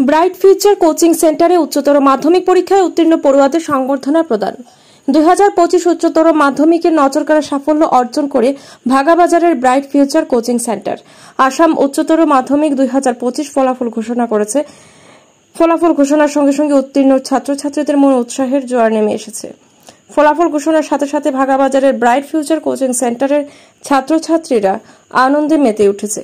Bright future coaching সেন্টারে উচ্চতর মাধ্যমিক পরীক্ষায় উত্তীর্ণ পড়ুয়াদের সংবর্ধনা প্রদান। 2025 উচ্চতর মাধ্যমিকের নজরকাড়া সাফল্য অর্জন করে ভাগাবাজারের bright future coaching centre Assam উচ্চতর মাধ্যমিক 2025 ফলাফল ঘোষণা করেছে। ফলাফল ঘোষণার সঙ্গে সঙ্গে উত্তীর্ণ ছাত্রছাত্রীদের মনে উৎসাহের জোয়ার নেমে এসেছে। ফলাফল ঘোষণার সাথে সাথে ভাগাবাজারের ব্রাইট ফিউচার কোচিং সেন্টারের ছাত্রছাত্রীরা আনন্দে মেতে উঠেছে।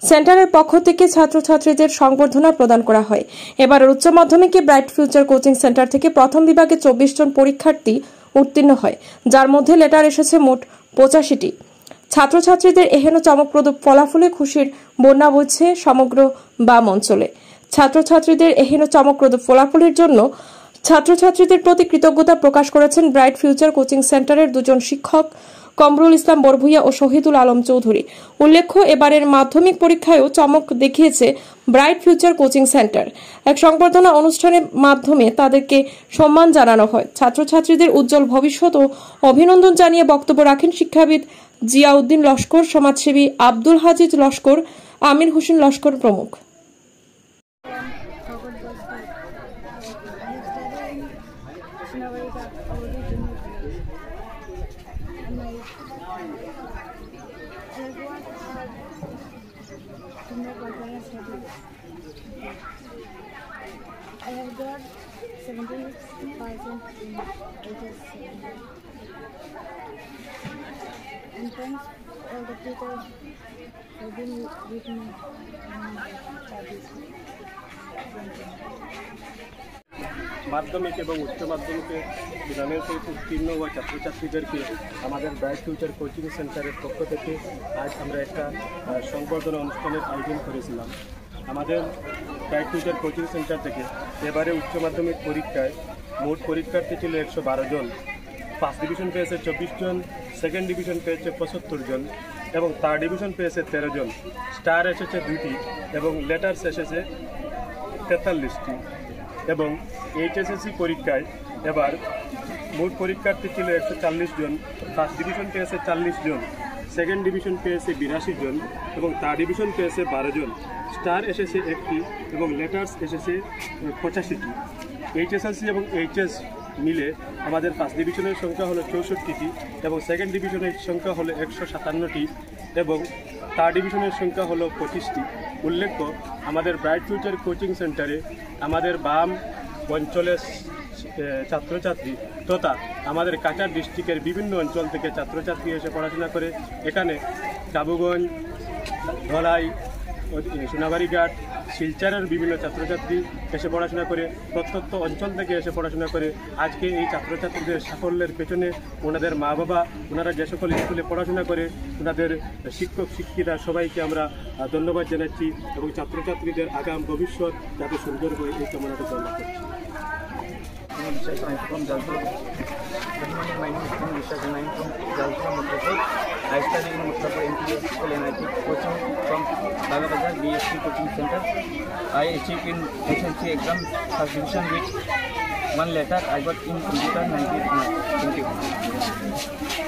সেন্টারের পক্ষ থেকে ছাত্রছাত্রীদের সংবর্ধনা প্রদান করা হয়। এবার উচ্চ মাধ্যমিকে ব্রাইট ফিউচার কোচিং সেন্টার থেকে প্রথম বিভাগে 24 জন পরীক্ষার্থী উত্তীর্ণ হয়, যার মধ্যে লেটার এসেছে মোট 85টি। ছাত্রছাত্রীদের এহেন চমকপ্রদ ফলাফলে খুশির বন্যা বইছে সমগ্র বাম অঞ্চলে। ছাত্রছাত্রীদের এহেন চমকপ্রদ ফলাফলের জন্য ছাত্রছাত্রীদের প্রতি কৃতজ্ঞতা প্রকাশ করেছেন ব্রাইট ফিউচার কোচিং সেন্টারের দুজন শিক্ষক কমরুল ইসলাম বরভুইয়া ও শহীদুল আলম চৌধুরী। উল্লেখ্য, এবারের মাধ্যমিক পরীক্ষায়ও চমক দেখিয়েছে ব্রাইট ফিউচার কোচিং সেন্টার। এক সংবর্ধনা অনুষ্ঠানের মাধ্যমে তাদেরকে সম্মান জানানো হয়। ছাত্রছাত্রীদের উজ্জ্বল ভবিষ্যৎ ও অভিনন্দন জানিয়ে বক্তব্য রাখেন শিক্ষাবিদ জিয়াউদ্দিন লস্কর, সমাজসেবী আব্দুল হাজিজ লস্কর, আমির হোসেন লস্কর প্রমুখ। I have got 70% in HS and thanks all the teachers who have been with me in studies. মাধ্যমিক এবং উচ্চ মাধ্যমিকে বিধানের সহিত উত্তীর্ণ হওয়া ছাত্রছাত্রীদেরকে আমাদের ব্রাইট ফিউচার কোচিং সেন্টারের পক্ষ থেকে আজ আমরা একটা সংবর্ধনা অনুষ্ঠানের আয়োজন করেছিলাম। আমাদের ব্রাইট ফিউচার কোচিং সেন্টার থেকে এবারে উচ্চ মাধ্যমিক পরীক্ষায় মোট পরীক্ষার্থী ছিল 112 জন। ফার্স্ট ডিভিশন পেয়েছে 24 জন, সেকেন্ড ডিভিশন পেয়েছে 75 জন এবং থার্ড ডিভিশন পেয়েছে 13 জন। স্টার এসেছে 2টি এবং লেটার্স এসেছে 43টি। এবং এইচএসএসসি পরীক্ষায় এবার মোট পরীক্ষার্থী ছিল 140 জন। ফার্স্ট ডিভিশন পেয়েছে 40 জন, সেকেন্ড ডিভিশন পেয়েছে 82 জন এবং থার্ড ডিভিশন পেয়েছে 12 জন। স্টার এসেছে 1টি এবং লেটার্স এসেছে 85টি। এইচএসএলসি এবং এইচএস মিলে আমাদের ফার্স্ট ডিভিশনের সংখ্যা হলো 64টি এবং সেকেন্ড ডিভিশনের সংখ্যা হলো 157টি এবং থার্ড ডিভিশনের সংখ্যা হলো 25টি। উল্লেখ্য, আমাদের ব্রাইট ফিউচার কোচিং সেন্টারে আমাদের বাম অঞ্চলের ছাত্রছাত্রী তথা আমাদের কাছাড় ডিস্ট্রিক্টের বিভিন্ন অঞ্চল থেকে ছাত্রছাত্রী এসে পড়াশোনা করে। এখানে কাবুগঞ্জ, ধলাই, সোনাবাড়িঘাট, শিলচরের বিভিন্ন ছাত্রছাত্রী এসে পড়াশোনা করে, প্রত্যন্ত অঞ্চল থেকে এসে পড়াশোনা করে। আজকে এই ছাত্রছাত্রীদের সাফল্যের পেছনে ওনাদের মা বাবা, ওনারা যে সকল স্কুলে পড়াশোনা করে, ওনাদের শিক্ষক শিক্ষিকা সবাইকে আমরা ধন্যবাদ জানাচ্ছি এবং ছাত্রছাত্রীদের আগাম ভবিষ্যৎ যাতে সুন্দর হয় এই কামনাটা ধন্যবাদ করছি। My name is Kumal Vishwas and I am from Jalpura, Mutrapur. I study in Mutrapur MTS School and I take coaching from Bhagabazar BSc Coaching Center. I achieved in HNC exam first division with 1 letter. I got in computer 98 marks. Thank you.